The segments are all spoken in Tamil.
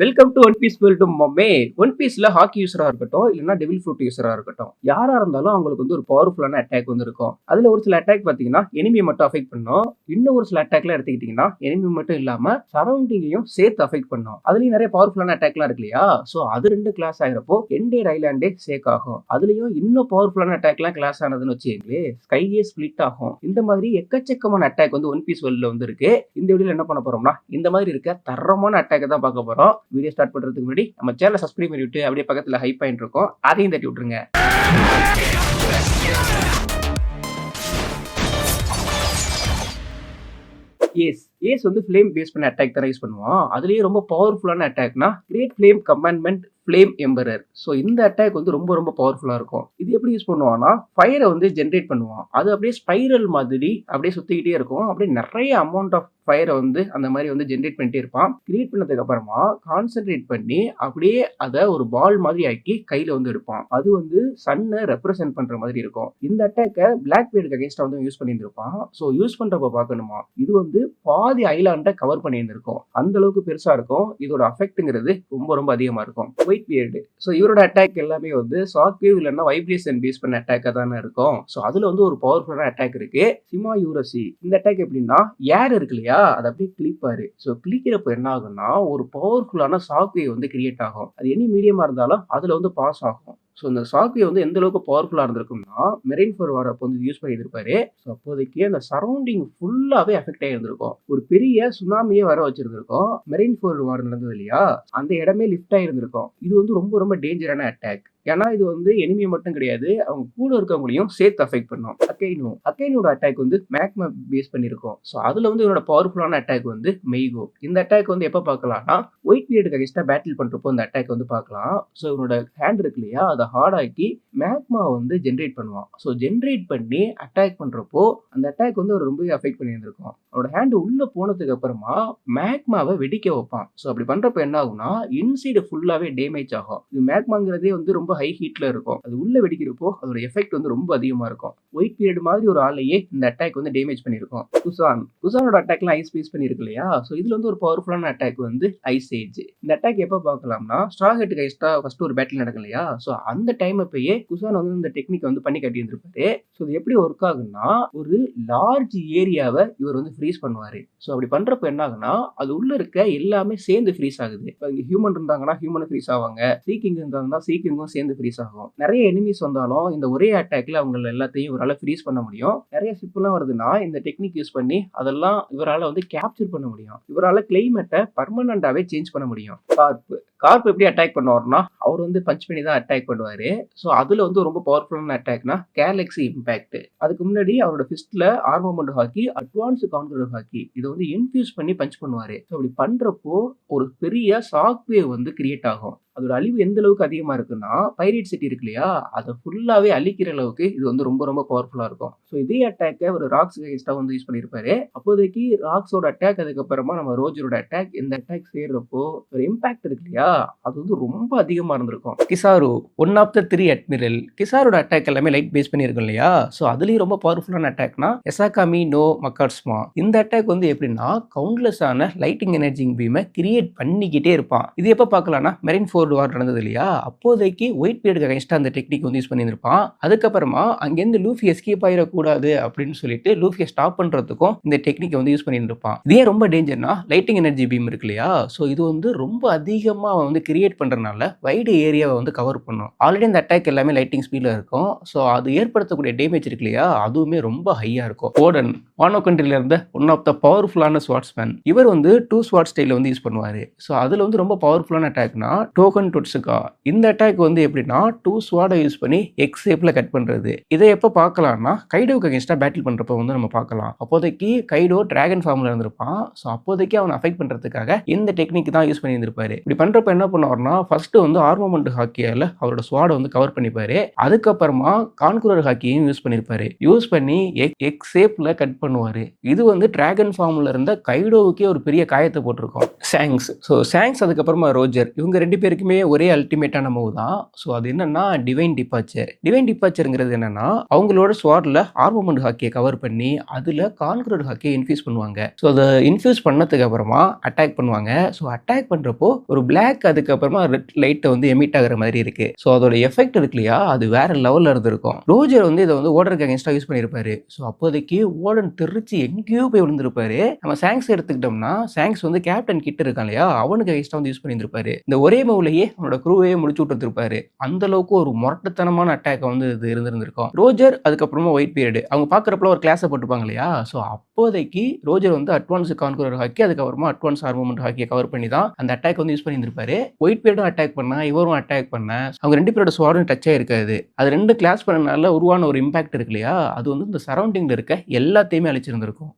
Welcome to one piece world மம்மே. ஒன் பீஸ்ல ஹாக்கி யூஸரா இருக்கட்டும், இல்லைன்னா டெவில் ஃப்ரூட் யூஸரா இருக்கட்டும், யாரா இருந்தாலும் அவங்களுக்கு வந்து ஒரு பவர்ஃபுல்லான அட்டாக் வந்து இருக்கும். அதுல ஒரு சில அட்டாக் பாத்தீங்கன்னா எனிமியை மட்டும் அஃபெக்ட் பண்ணும். இன்னும் ஒரு சில அட்டாக்லாம் எடுத்துக்கிட்டீங்கன்னா எனிமி மட்டும் இல்லாம சரௌண்டிங்கையும் சேர்த்து அஃபெக்ட் பண்ணும். அதுலயும் நிறைய பவர்ஃபுல்லான அட்டாக்லாம் இருக்கு இல்லையா? சோ அது ரெண்டு கிளாஸ் ஆகிறப்போ என்டையர் ஐலாண்டே சேக் ஆகும். அதுலயும் இன்னும் பவர்ஃபுல்லான அட்டாக்லாம் கிளாஸ் ஆனதுன்னு வச்சுக்கீங்களே, ஸ்கையே ஸ்பிளிட் ஆகும். இந்த மாதிரி எக்கச்சக்கமான அட்டாக் வந்து ஒன் பீஸ் வேர்ல்ட்ல வந்து இருக்கு. இந்த வீடியோல என்ன பண்ண போறோம்னா, இந்த மாதிரி இருக்க தரமான அட்டாக் தான் பார்க்க போறோம். வீடியோ ஸ்டார்ட் பண்றதுக்கு முன்னாடி நம்ம சேனலை சப்ஸ்கிரைப் பண்ணி விட்டு அப்படியே பக்கத்துல ஹை பாயிண்ட் இருக்கும், அதையும் தட்டி விட்டுருங்க. ஏஸ் வந்து ஃப்ளேம் பேஸ் பண்ண அட்டாக் தான் யூஸ் பண்ணுவான். அதுலயே ரொம்ப பவர்ஃபுல்லான அட்டாக்னா great flame commandment flame emperor. So இந்த அட்டாக் வந்து ரொம்ப ரொம்ப பவர்ஃபுல்லா இருக்கும். இது எப்படி யூஸ் பண்ணுவான்னா, ஃபயரை வந்து ஜென்ரேட் பண்ணுவான். அது அப்படியே ஸ்பைரல் மாதிரி அப்படியே சுத்திக்கிட்டே இருக்கும். அப்படியே நிறைய அமௌண்ட் ஆஃப் ஃபயரை வந்து அந்த மாதிரி வந்து ஜென்ரேட் பண்ணிட்டே இருப்பான். கிரியேட் பண்ணதுக்கு அப்புறமா கான்சென்ட்ரேட் பண்ணி அப்படியே அதை ஒரு பால் மாதிரி ஆக்கி கையில வந்து எடுப்பான். அது வந்து சன்னை ரெப்ரசென்ட் பண்ற மாதிரி இருக்கும். இந்த அட்டாக்கை பிளாக் பீர்டுக்கு அகைன்ஸ்டா வந்து யூஸ் பண்ணியிருந்திருப்பான். ஸோ யூஸ் பண்றப்ப பார்க்கணுமா, இது வந்து பாதி ஐலாண்டை கவர் பண்ணியிருந்திருக்கும். அந்த அளவுக்கு பெருசா இருக்கும். இதோட அஃபெக்ட்ங்கிறது ரொம்ப ரொம்ப அதிகமா இருக்கும். ஒயிட் பியர்டு, ஸோ இவரோட அட்டாக் எல்லாமே வந்து ஷாக் வேவ் இல்லைன்னா வைப்ரேஷன் பேஸ் பண்ண அட்டாக்காக தானே இருக்கும். ஸோ அதுல வந்து ஒரு பவர்ஃபுல்லான அட்டாக் இருக்கு, சிமா யூரசி. இந்த அட்டாக் எப்படின்னா, ஏர் இருக்கு இல்லையா, அதை அப்படியே கிளிப்பாரு. ஸோ கிளிக்கிறப்ப என்ன ஆகும்னா, ஒரு பவர்ஃபுல்லான ஷாக் வேவ் வந்து கிரியேட் ஆகும். அது எனி மீடியமா இருந்தாலும் அதுல வந்து பாஸ் ஆகும். ஸோ இந்த ஷாக்வே வந்து எந்த அளவுக்கு பவர்ஃபுல்லாக இருந்திருக்கும்னா, மெரைன் ஃபோர் வார் அப்போ வந்து யூஸ் பண்ணியிருப்பாரு. ஸோ அப்போதைக்கு அந்த சரௌண்டிங் ஃபுல்லாகவே அஃபெக்ட் ஆகிருந்திருக்கும். ஒரு பெரிய சுனாமியே வர வச்சிருந்திருக்கும். மெரைன் ஃபோர் வார் நடந்தது இல்லையா, அந்த இடமே லிஃப்ட் ஆகிருந்திருக்கும். இது வந்து ரொம்ப ரொம்ப டேஞ்சரான அட்டாக். ஏன்னா இது வந்து எனிமியை மட்டும் கிடையாது, அவங்க கூட இருக்கவங்களையும் சேர்த்து அஃபெக்ட் பண்ணும். அக்கைனோட அட்டாக் வந்து மேக்மா பேஸ் பண்ணியிருக்கும். ஸோ அதுல வந்து இவனோட பவர்ஃபுல்லான அட்டாக் வந்து மெய்கோ. இந்த அட்டாக் வந்து எப்போ பார்க்கலாம்னா, ஒயிட் பீரியடுக்கு அகைன்ஸ்டா பேட்டில் பண்றப்போ இந்த அட்டாக் வந்து பார்க்கலாம். ஸோ இவனோட ஹேண்ட் இருக்கு இல்லையா, அதை ஹார்ட் ஆக்கி மேக்மா வந்து ஜென்ரேட் பண்ணுவான். ஸோ ஜென்ரேட் பண்ணி அட்டாக் பண்றப்போ அந்த அட்டாக் வந்து அவர் ரொம்ப அஃபெக்ட் பண்ணியிருந்திருக்கும். அவரோட ஹேண்ட் உள்ள போனதுக்கு அப்புறமா மேக்மாவை வெடிக்க வைப்பான். ஸோ அப்படி பண்றப்ப என்ன ஆகும்னா, இன்சைடு ஃபுல்லாவே டேமேஜ் ஆகும். இது மேக்மாங்கிறதே வந்து ரொம்ப ஹை ஹீட்ல இருக்கும். அது உள்ள வெடிக்கிறப்போ அதோட எஃபெக்ட் வந்து ரொம்ப அதிகமா இருக்கும். ஒயிட் பீரியட் மாதிரி ஒரு ஆளையே இந்த அட்டாக் வந்து டேமேஜ் பண்ணிருக்கும். குசானோட அட்டாக்லாம் ஐஸ் பேஸ் பண்ணிருக்கு இல்லையா, ஸோ இதுல வந்து ஒரு பவர்ஃபுல்லான அட்டாக் வந்து ஐஸ் ஏஜ். இந்த அட்டாக் எப்ப பார்க்கலாம்னா, ஸ்ட்ரா ஹெட்டுக்கு ஐஸ்டா ஃபர்ஸ்ட் ஒரு பேட்டில் நடக்கும் இல்லையா, ஸோ அந்த டைம் அப்பயே குசான் வந்து இந்த டெக்னிக் வந்து பண்ணி காட்டி இருந்திருப்பாரு. ஸோ இது எப்படி ஒர்க் ஆகுன்னா, ஒரு லார்ஜ் ஏரியாவை இவர் வந்து ஃப்ரீஸ் பண்ணுவாரு. ஸோ அப்படி பண்றப்ப என்ன ஆகுனா, அது உள்ள இருக்க எல்லாமே சேர்ந்து ஃப்ரீஸ் ஆகுது. இப்போ ஹியூமன் இருந்தாங்கன்னா ஹியூமனும் ஃப்ரீஸ் ஆவாங்க, சீக்கிங் இருந்தாங்கன்னா சீக்கிங்கும் சேர்ந்து ஃப்ரீஸ் ஆகும். நிறைய எனிமீஸ் வந்தாலும் இந்த ஒரே அட்டாக்ல அவங்க எல்லாத்தையும் இவரால ஃப்ரீஸ் பண்ண முடியும். நிறைய ஷிப்லாம் வருதுன்னா இந்த டெக்னிக் யூஸ் பண்ணி அதெல்லாம் இவரால வந்து கேப்சர் பண்ண முடியும். இவரால கிளைமேட்டை பர்மனண்டாவே சேஞ்ச் பண்ண முடியும். கார்ப் எப்படி அட்டாக் பண்ணுவார்னா, அவர் வந்து பஞ்ச் பண்ணி தான் அட்டாக் பண்ணுவாரு. ஸோ அதுல வந்து ரொம்ப பவர்ஃபுல்லான அட்டாக்னா கேலக்ஸி இம்பாக்ட். அதுக்கு முன்னாடி அவரோட ஃபிஸ்ட்ல ஆர்மமெண்ட் ஹாக்கி, அட்வான்ஸ் கான்குரர் ஹாக்கி இதை வந்து இன்ஃபியூஸ் பண்ணி பஞ்ச் பண்ணுவாரு. ஸோ அப்படி பண்றப்போ ஒரு பெரிய ஷாக் வேவ் வந்து கிரியேட் ஆகும். அதோட அழிவு எந்த அளவுக்கு அதிகமா இருக்குன்னா, பைரேட் சிட்டி இருக்கு இல்லையா, அதை ஃபுல்லாவே அழிக்கிற அளவுக்கு இது வந்து ரொம்ப ரொம்ப பவர்ஃபுல்லா இருக்கும். ஸோ இதே அட்டாக்கை ஒரு ராக்ஸ் அகைன்ஸ்டா வந்து யூஸ் பண்ணியிருப்பாரு. அப்போதைக்கு ராக்ஸோட அட்டாக், அதுக்கப்புறமா நம்ம ரோஜரோட அட்டாக், இந்த அட்டாக் சேர்றப்போ ஒரு இம்பாக்ட் இருக்கு இல்லையா, அது வந்து ரொம்ப அதிகமா இருந்திருக்கும். கிசாரு, ஒன் ஆஃப் த 3 அட்மிரல். கிசாரோட அட்டாக் எல்லாமே லைட் பேஸ் பண்ணியிருக்கும் இல்லையா, ஸோ அதுலயும் ரொம்ப பவர்ஃபுல்லான அட்டாக்னா எசாகாமி நோ மக்காட்ஸ்மா. இந்த அட்டாக் வந்து எப்படின்னா, கவுண்ட்லெஸ் ஆன லைட்டிங் எனர்ஜி பீமை கிரியேட் பண்ணிக்கிட்டே இருப்பான். இது எப்ப பார்க்கலாம்னா, மெரைன் ஃபோர் வார் நடந்தது இல்லையா, அப்போதைக்கு ஒயிட் பீரியடுக்கு அகைன்ஸ்டா அந்த டெக்னிக் வந்து யூஸ் பண்ணியிருப்பான். அதுக்கப்புறமா அங்கேருந்து லூஃபி எஸ்கேப் ஆயிடக்கூடாது அப்படின்னு சொல்லிட்டு லூஃபியை ஸ்டாப் பண்றதுக்கும் இந்த டெக்னிக் வந்து யூஸ் பண்ணியிருப்பான். இதே ரொம்ப டேஞ்சர்னா, லைட்டிங் எனர்ஜி பீம் இருக்கு இல்லையா, ஸோ இது வந்து ரொம்ப அதிகமா வந்து கிரியேட் பண்றதுனால வைடு ஏரியாவை வந்து கவர் பண்ணும். ஆல்ரெடி இந்த அட்டாக் எல்லாமே லைட்டிங் ஸ்பீட்ல இருக்கும். ஸோ அது ஏற்படுத்தக்கூடிய டேமேஜ் இருக்கு இல்லையா, அதுவுமே ரொம்ப ஹையா இருக்கும். ஓடன், வானோ கண்ட்ரில இருந்த ஒன் ஆஃப் த பவர்ஃபுல்லான ஸ்வாட்ஸ்மேன். இவர் வந்து 2 ஸ்வாட் ஸ்டைல வந்து யூஸ் பண்ணுவாரு. ஸோ அதுல வந்து ரொம்ப பவர்ஃபுல்லான அட்டாக்னா டோகன் டொட்சுகா. இந்த அட்டாக் வந்து எப்படின்னா, 2 ஸ்வாடை யூஸ் பண்ணி எக்ஸ் ஷேப்ல கட் பண்றது. இதை எப்ப பார்க்கலாம்னா, கைடோவுக்கு அகைன்ஸ்டா பேட்டில் பண்றப்ப வந்து நம்ம பார்க்கலாம். அப்போதைக்கு கைடோ டிராகன் ஃபார்ம்ல இருந்திருப்பான். ஸோ அப்போதைக்கு அவனை அஃபெக்ட் பண்றதுக்காக இந்த டெக்னிக் தான் யூஸ் பண்ணியிருந்திருப்பாரு. இப்படி பண்றப்ப என்ன பண்ணுவார்னா, ஃபர்ஸ்ட் வந்து ஆர்மமெண்ட் ஹாக்கியால அவரோட ஸ்வாடை வந்து கவர் பண்ணிப்பாரு. அதுக்கப்புறமா கான்குரர் ஹாக்கியையும் யூஸ் பண்ணிருப்பாரு. யூஸ் பண்ணி எக்ஸ் ஷேப்ல கட் பண்ணுவாரு. இது வந்து டிராகன் ஃபார்ம்ல இருந்த கைடோவுக்கே ஒரு பெரிய காயத்தை போட்டிருக்கும். சாங்ஸ், ஸோ சாங்ஸ் அதுக்கப்புறமா ரோஜர், இவங்க 2 பேருக்கு பேருக்குமே ஒரே அல்டிமேட்டான மூவ் தான். ஸோ அது என்னன்னா டிவைன் டிபார்ச்சர். டிவைன் டிபார்ச்சர்ங்கிறது என்னன்னா அவங்களோட ஸ்வார்ட்ல ஆர்மமெண்ட் ஹாக்கியை கவர் பண்ணி அதுல கான்கரர் ஹாக்கியை இன்ஃபியூஸ் பண்ணுவாங்க. ஸோ அதை இன்ஃபியூஸ் பண்ணதுக்கு அப்புறமா அட்டாக் பண்ணுவாங்க. ஸோ அட்டாக் பண்றப்போ ஒரு பிளாக் அதுக்கப்புறமா ரெட் லைட்டை வந்து எமிட் ஆகிற மாதிரி இருக்கு. ஸோ அதோட எஃபெக்ட் இருக்கு இல்லையா, அது வேற லெவல்ல இருந்திருக்கும். ரோஜர் வந்து இதை வந்து ஓடருக்கு அகேன்ஸ்டா யூஸ் பண்ணியிருப்பாரு. ஸோ அப்போதைக்கு ஓடன் தெரிச்சு எங்கேயோ போய் விழுந்திருப்பாரு. நம்ம சாங்ஸ் எடுத்துக்கிட்டோம்னா சாங்ஸ் வந்து கேப்டன் கிட்ட இருக்கான் இல்லையா, அவனுக்கு அகேன்ஸ்டா வந்து யூஸ் பண்ணியிருப்பாரு. இந்த ஒரே மூவ்லயே அவனோட குரூவே முடிச்சு விட்டுருப்பாரு. அந்த அளவுக்கு ஒரு முரட்டுத்தனமான அட்டாக் வந்து இது இருந்திருக்கும். ரோஜர் அதுக்கப்புறமா ஒயிட் பீரியட் அவங்க பாக்குறப்பல ஒரு கிளாஸை போட்டுப்பாங்க இல்லையா. ஸோ அப்போதைக்கு ரோஜர் வந்து அட்வான்ஸ் கான்கரர் ஹாக்கி அதுக்கப்புறமா அட்வான்ஸ் ஆர்மமெண்ட் ஹாக்கியை கவர் பண்ணி தான் அந்த அட்டாக் வந்து யூஸ் பண்ணியிருப்பாரு. ஒயிட் பீரியடும் அட்டாக் பண்ணா இவரும் அட்டாக் பண்ண அவங்க ரெண்டு பேரோட ஸ்வாடும் டச் ஆயிருக்காது. அது ரெண்டு கிளாஸ் பண்ணனால உருவான ஒரு இம்பாக்ட் இருக்கு இல்லையா, அது வந்து இந்த சரௌண்டிங்ல இருக்க எல்லாத்தையுமே அழிச்சிருந்திருக்கும்.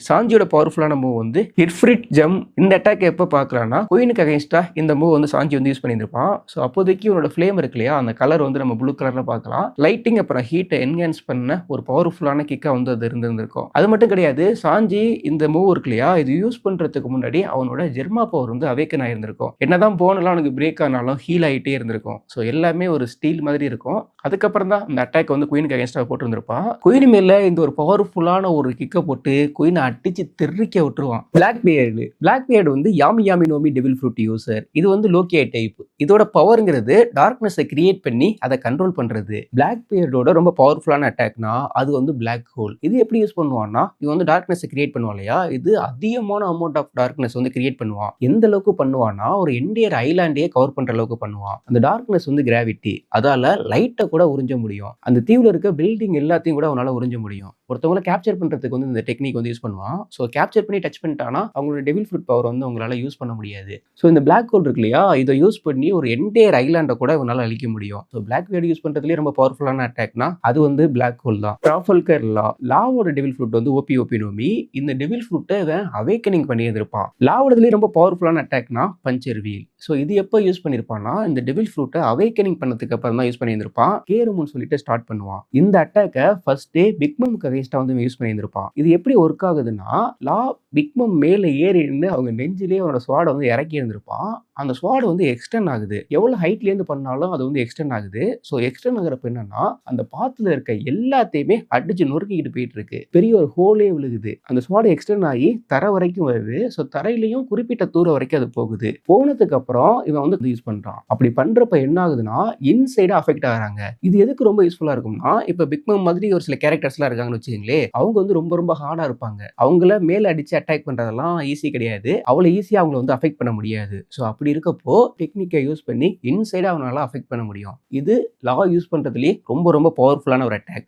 சாஞ்சியோட பவர்ஃபுல்லான மூவ் வந்து ஹிட்ஃப்ரிட் ஜம். இந்த அட்டாக் எப்போ பார்க்கலாம்னா குயினுக்கு அகைன்ஸ்டா இந்த மூவ் வந்து சாஞ்சி வந்து யூஸ் பண்ணியிருப்பான். ஸோ அப்போதைக்கு இவனோட ஃப்ளேம் இருக்கு இல்லையா, அந்த கலர் வந்து நம்ம ப்ளூ கலர்ல பார்க்கலாம். லைட்டிங் அப்புறம் ஹீட்டை என்ஹான்ஸ் பண்ண ஒரு பவர்ஃபுல்லான கிக்கா வந்து அது இருந்திருக்கும். அது மட்டும் கிடையாது, சாஞ்சி இந்த மூவ் இருக்கு இல்லையா, இது யூஸ் பண்றதுக்கு முன்னாடி அவனோட ஜெர்மா பவர் வந்து அவேக்கன் ஆயிருந்திருக்கும். என்னதான் போனெல்லாம் அவனுக்கு பிரேக் ஆனாலும் ஹீல் ஆகிட்டே இருந்திருக்கும். ஸோ எல்லாமே ஒரு ஸ்டீல் மாதிரி இருக்கும். அதுக்கப்புறம் தான் இந்த அட்டாக் வந்து குயினுக்கு அகேன்ஸ்டா போட்டுருந்திருப்பான். குயின் மேல இந்த ஒரு பவர்ஃபுல்லான ஒரு கிக்கை போட்டு குயினை அடிச்சு தெறிக்க விட்டுருவான். பிளாக் பியர்டு வந்து Yami Yami know me devil fruit user. இது வந்து லோக்கியா டைப். இதோட பவர்ங்கிறது டார்க்னஸை கிரியேட் பண்ணி அதை கண்ட்ரோல் பண்றது. பிளாக் பியர்டோட ரொம்ப பவர்ஃபுல்லான அட்டாக்னா அது வந்து பிளாக் ஹோல். இது எப்படி யூஸ் பண்ணுவான்னா, இது வந்து டார்க்னஸை கிரியேட் பண்ணுவான் இல்லையா, இது அதிகமான அமௌண்ட் ஆஃப் டார்க்னஸ் வந்து கிரியேட் பண்ணுவான். எந்த அளவுக்கு பண்ணுவான்னா ஒரு என்டையர் ஐலாண்டே கவர் பண்ற அளவுக்கு பண்ணுவான். அந்த டார்க்னஸ் வந்து கிராவிட்டி, அதால லைட்டை கூட உறிஞ்ச முடியும். அந்த தீவுல இருக்க பில்டிங் எல்லாத்தையும் கூட அவனால உறிஞ்ச முடியும். ஒருத்தவங்களை கேப்சர் பண்றதுக்கு வந்து இந்த டெக்னிக் வந்து யூஸ் பண்ணுவான். ஸோ கேப்சர் பண்ணி டச் பண்ணிட்டானா அவங்களோட டெவில் ஃப்ரூட் பவர் வந்து அவங்களால யூஸ் பண்ண முடியாது. ஸோ இந்த பிளாக் ஹோல் இருக்கு இல்லையா, இதை யூஸ் பண்ணி ஒரு என்டையர் ஐலாண்டை கூட இவனால அழிக்க முடியும். ஸோ பிளாக் பியர்டு யூஸ் பண்றதுலேயே ரொம்ப பவர்ஃபுல்லான அட்டாக்னா அது வந்து பிளாக் ஹோல் தான். ட்ராஃபல்கர் லாவோட டெவில் ஃப்ரூட் வந்து ஓபி நோமி. இந்த டெவில் ஃப்ரூட்டை இவன் அவேக்கனிங் பண்ணி இருப்பான். லாவோடதுலேயே ரொம்ப பவர்ஃபுல்லான அட்டாக்னா பஞ்சர் வீல். ஸோ இது எப்போ யூஸ் பண்ணியிருப்பான்னா இந்த டெவில் ஃப்ரூட்டை அவேக்கனிங் பண்ணதுக்கு அப்புறம் தான் யூஸ் பண்ணியிருப்பான். கேருமுன்னு சொல்லிட்டு ஸ்டார்ட் பண்ணுவான். இந்த அட்டாக்கை ஃபர்ஸ்டே பிக்மம்க்கு அகைன்ஸ்டா வந்து யூஸ் பண்ணியிருப்பான். இது எப்படி ஒர்க் ஆகுதுன்னா, லா பிக்மம் மேலே ஏறி நின்று அவங்க நெஞ்சிலேயே அவனோட ஸ்வாடை வந்து இறக்கி இருந்திருப்பான். அந்த ஸ்வாட் வந்து எக்ஸ்டெண்ட் ஆகுது. எவ்வளவு ஹைட்லேருந்து பண்ணாலும் அது வந்து எக்ஸ்டெண்ட் ஆகுது. ஸோ எக்ஸ்டெண்ட் ஆகிறப்ப என்னன்னா அந்த பாத்துல இருக்க எல்லாத்தையுமே அடிச்சு நொறுக்கிட்டு போயிட்டு இருக்கு. பெரிய ஒரு ஹோலே விழுகுது. அந்த ஸ்வாட் எக்ஸ்டெண்ட் ஆகி தர வரைக்கும் வருது. ஸோ தரையிலையும் குறிப்பிட்ட தூரம் வரைக்கும் அது போகுது. போனதுக்கு அப்புறம் இவன் வந்து யூஸ் பண்றான். அப்படி பண்றப்ப என்ன ஆகுதுன்னா இன்சைடா அஃபெக்ட் ஆகிறாங்க. இது எதுக்கு ரொம்ப யூஸ்ஃபுல்லா இருக்கும்னா, இப்ப பிக்மம் மாதிரி ஒரு சில கேரக்டர்ஸ்லாம் இருக்காங்கன்னு வச்சுங்களே, அவங்க வந்து ரொம்ப ரொம்ப ஹார்டா இருப்பாங்க. அவங்கள மேல அடிச்சு அட்டாக் பண்றதெல்லாம் ஈஸி கிடையாது. அவ்வளவு ஈஸியா அவங்களை வந்து அஃபெக்ட் பண்ண முடியாது. ஸோ அப்படி இருக்கப்போ டெக்னிக்கை யூஸ் பண்ணி இன்சைடா அவனால அஃபெக்ட் பண்ண முடியும். இது லா யூஸ் பண்றதுலேயே ரொம்ப ரொம்ப பவர்ஃபுல்லான ஒரு அட்டாக்.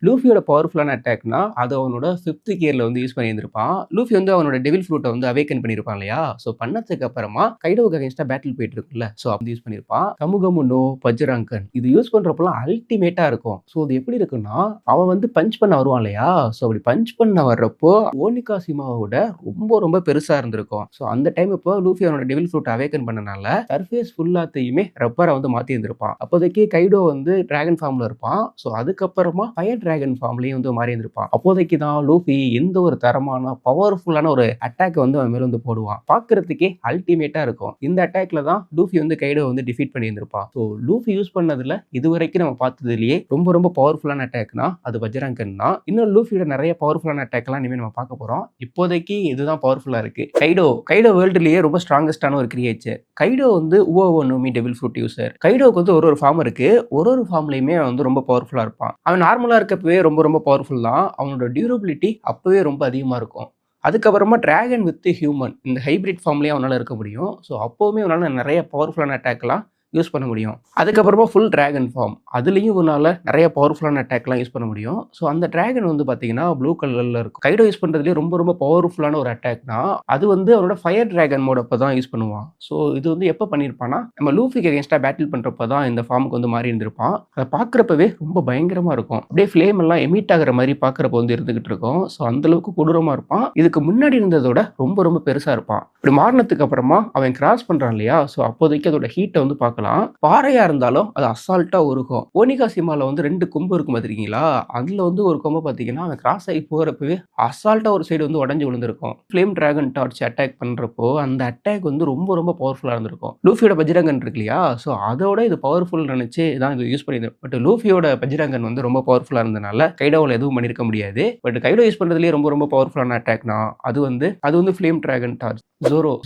லூஃபியோட பவர்ஃபுல்லான அட்டாக்னா அது அவனோட 5th கியர்ல வந்து யூஸ் பண்ணியிருந்திருப்பான். லூஃபி வந்து அவனோட டெவில் ஃப்ரூட்டை வந்து அவேக்கன் பண்ணியிருப்பான் இல்லையா. ஸோ பண்ணதுக்கு அப்புறமா கைடோவுக்கு அகைன்ஸ்டா பேட்டில் போயிட்டு இருக்குல்ல, ஸோ அப்படி யூஸ் பண்ணியிருப்பான். கமுகமு நோ பஜ்ராங்கன். இது யூஸ் பண்றப்பெல்லாம் அல்டிமேட்டா இருக்கும். ஸோ இது எப்படி இருக்குன்னா, அவன் வந்து பஞ்ச் பண்ண வருவான் இல்லையா. ஸோ அப்படி பஞ்ச் பண்ண வர்றப்போ ஓனிகாசிமாவோட ரொம்ப ரொம்ப பெருசா இருந்திருக்கும். ஸோ அந்த டைம் இப்போ லூஃபி அவனோட டெவில் ஃப்ரூட் அவேக்கன் பண்ணனால சர்ஃபேஸ் ஃபுல்லாத்தையுமே ரப்பரை வந்து மாத்தி இருந்திருப்பான். அப்போதைக்கு கைடோ வந்து டிராகன் ஃபார்ம்ல இருப்பான். ஸோ அதுக்கப்புறமா ஃபயர் டிராகன் ஃபார்ம்லயும் வந்து மாறி இருந்திருப்பான். அப்போதைக்கு தான் லூஃபி எந்த ஒரு தரமான பவர்ஃபுல்லான ஒரு அட்டாக் வந்து அவன் மேல வந்து போடுவான். பாக்குறதுக்கே அல்டிமேட்டா இருக்கும். இந்த அட்டாக்ல தான் லூஃபி வந்து கைடோ வந்து டிஃபீட் பண்ணி இருந்திருப்பான். ஸோ லூஃபி யூஸ் பண்ணதுல இதுவரைக்கும் நம்ம பார்த்ததுலயே ரொம்ப ரொம்ப பவர்ஃபுல்லான அட்டாக்னா அது வஜ்ராங்கன் தான். இன்னும் லூஃபியோட நிறைய பவர்ஃபுல்லான அட்டாக்லாம் இனிமேல் நம்ம பார்க்க போறோம். இப்போதைக்கு இதுதான் பவர்ஃபுல்லா இருக்கு. கைடோ வேர்ல்டுலயே ரொம்ப ஸ்ட்ராங்கஸ்டான ஒரு கிரியேச்சர். கைடோ வந்து உவோவோ நோமி டெவில் ஃப்ரூட் யூசர். கைடோக்கு வந்து ஒரு ஃபார்ம் இருக்கு. ஒரு ஃபார்ம்லயுமே வந்து ரொம்ப பவர்ஃபுல்லா இருப்பான். அவன் நார்மலா இருக்கப்பவே ரொம்ப ரொம்ப பவர்ஃபுல் தான். அவனோட டியூரபிலிட்டி அப்பவே ரொம்ப அதிகமா இருக்கும். அதுக்கப்புறமா டிராகன் வித் ஹியூமன் இந்த ஹைபிரிட் ஃபார்ம்லயே அவனால இருக்க முடியும். ஸோ அப்போவுமே அவனால நிறைய பவர்ஃபுல்லான அட்டாக்லாம் யூஸ் பண்ண முடியும். அதுக்கப்புறமா ஃபுல் டிராகன் ஃபார்ம், அதுலேயும் உன்னால நிறைய பவர்ஃபுல்லான அட்டாக்லாம் யூஸ் பண்ண முடியும். ஸோ அந்த டிராகன் வந்து பார்த்தீங்கன்னா ப்ளூ கலரில் இருக்கும். கைடோ யூஸ் பண்ணுறதுலேயே ரொம்ப ரொம்ப பவர்ஃபுல்லான ஒரு அட்டாக்னா அது வந்து அவனோட ஃபயர் டிராகன் மோட் அப்போ தான் யூஸ் பண்ணுவான். ஸோ இது வந்து எப்போ பண்ணியிருப்பான்னா நம்ம லூஃபிக்கு அகேன்ஸ்டாக பேட்டில் பண்ணுறப்ப தான் இந்த ஃபார்முக்கு வந்து மாறி இருந்திருப்பான். அதை பார்க்குறப்பவே ரொம்ப பயங்கரமாக இருக்கும். அப்படியே ஃப்ளேம் எல்லாம் எமிட் ஆகிற மாதிரி பார்க்குறப்ப வந்து இருந்துகிட்டு இருக்கும். ஸோ அந்தளவுக்கு கொடூரமாக இருப்பான். இதுக்கு முன்னாடி இருந்ததோட ரொம்ப ரொம்ப பெருசாக இருப்பான். இப்படி மாறினதுக்கு அப்புறமா அவன் கிராஸ் பண்ணுறான் இல்லையா. ஸோ அப்போதைக்கு அதோட ஹீட்டை வந்து பார்க்க பார்க்கலாம். பாறையா இருந்தாலும் அது அசால்ட்டா உருகும். ஓனிகாசிமால வந்து 2 கொம்பு இருக்கும் பார்த்திருக்கீங்களா? அதுல வந்து ஒரு கொம்பு பார்த்தீங்கன்னா, அவன் கிராஸ் ஆகி போறப்பவே அசால்ட்டா ஒரு சைடு வந்து உடைஞ்சு விழுந்திருக்கும். ஃப்ளேம் டிராகன் டார்ச் அட்டாக் பண்றப்போ, அந்த அட்டாக் வந்து ரொம்ப ரொம்ப பவர்ஃபுல்லா இருந்திருக்கும். லூஃபியோட பஜ்ரங்கன் இருக்கு இல்லையா? ஸோ அதோட இது பவர்ஃபுல்னு நினைச்சு தான் இத யூஸ் பண்ணியிருந்தேன். பட் லூஃபியோட பஜ்ரங்கன் வந்து ரொம்ப பவர்ஃபுல்லா இருந்தனால, கைடோவால எதுவும் பண்ணியிருக்க முடியாது. பட் கைடோ யூஸ் பண்றதுலயே ரொம்ப ரொம்ப பவர்ஃபுல்லான அட்டாக்னா, அது வந்து ஃப்ளேம் டிராகன் டார்ச்.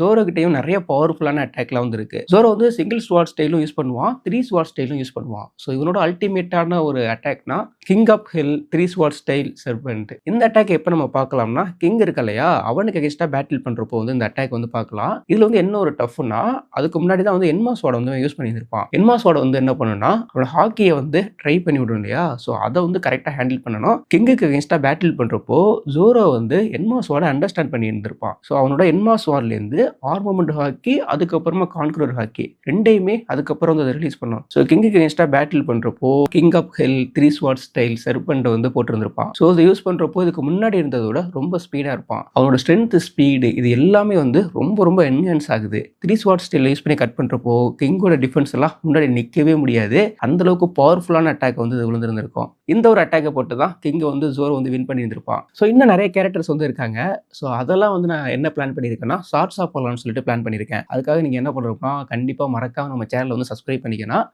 ஜோரோ கிட்டயும் நெறைய பவர்ஃபுல்லான அட்டாக்லாம் வந்து இருக்கு. ஜோரோ வந்து சிங்கிள் ஸ்வாட் ஸ்டைலும் யூஸ் பண்ணுவான். 3 ஸ்வாட் ஸ்டைலும் யூஸ் பண்ணுவான். ஸோ இவனோட அல்டிமேட்டான ஒரு அட்டாக்னா, king of hell 3 sword style serpent. இந்த அட்டாக் எப்ப நம்ம பார்க்கலாம்னா, கிங் இருக்கு இல்லையா? அவனுக்கு அகைன்ஸ்டா பேட்டில் பண்றப்போ வந்து இந்த அட்டாக் வந்து பார்க்கலாம். இதுல வந்து என்ன ஒரு டஃப்னா, அதுக்கு முன்னாடி தான் வந்து என்மா ஸ்வாட வந்து யூஸ் பண்ணியிருந்திருப்பான். என்மா ஸ்வாட வந்து என்ன பண்ணும்னா, அவனோட ஹாக்கிய வந்து ட்ரை பண்ணி விடும் இல்லையா? ஸோ அத வந்து கரெக்ட்டா ஹேண்டில் பண்ணணும். கிங்குக்கு அகைன்ஸ்டா பேட்டில் பண்றப்போ, ஜோரோ வந்து என்மா ஸ்வாட அண்டர்ஸ்டாண்ட் பண்ணி இருந்திருப்பான். ஸோ அவனோட என்மா ஸ்வாட்லேருந்து ஆர்மமெண்ட் ஹாக்கி, அதுக்கப்புறமா கான்குரர் ஹாக்கி 2யுமே அதுக்கப்புறம் வந்து அத ரிலீஸ் பண்ணான். ஸோ கிங்குக்கு அகைன்ஸ்டா பேட்டில் பண்றப்போ, king of hell 3 sword style serpent வந்து போட்டிருந்திருப்பான். ஸோ இத யூஸ் பண்றப்போ இதுக்கு முன்னாடி இருந்தத விட ரொம்ப ஸ்பீடா இருப்பான். அவனோட ஸ்ட்ரென்த், ஸ்பீடு இது எல்லாமே வந்து ரொம்ப ரொம்ப என்ஹான்ஸ் ஆகுது. 3 ஸ்வாட் ஸ்டைல் யூஸ் பண்ணி கட் பண்றப்போ, கிங்கோட டிஃபென்ஸ் எல்லாம் முன்னாடி நிக்கவே முடியாது. அந்த அளவுக்கு பவர்ஃபுல்லான அட்டாக் வந்து இது விழுந்திருந்திருக்கும். இந்த ஒரு அட்டாக்க போட்டு தான் கிங்க வந்து ஜோரோ வந்து வின் பண்ணியிருந்திருப்பான். ஸோ இன்னும் நெறைய கேரக்டர்ஸ் வந்து இருக்காங்க. ஸோ அதெல்லாம் வந்து நான் என்ன பிளான் பண்ணியிருக்கேன்னா, ஷார்ட்ஸா போடலாம்னு சொல்லிட்டு பிளான் பண்ணியிருக்கேன். அதுக்காக நீங்க என்ன பண்ணணும்னா, கண்டிப்பா மறக்காம நம்ம சேனல வந்து சப்ஸ்கிரைப் பண்ணிக்கணும்.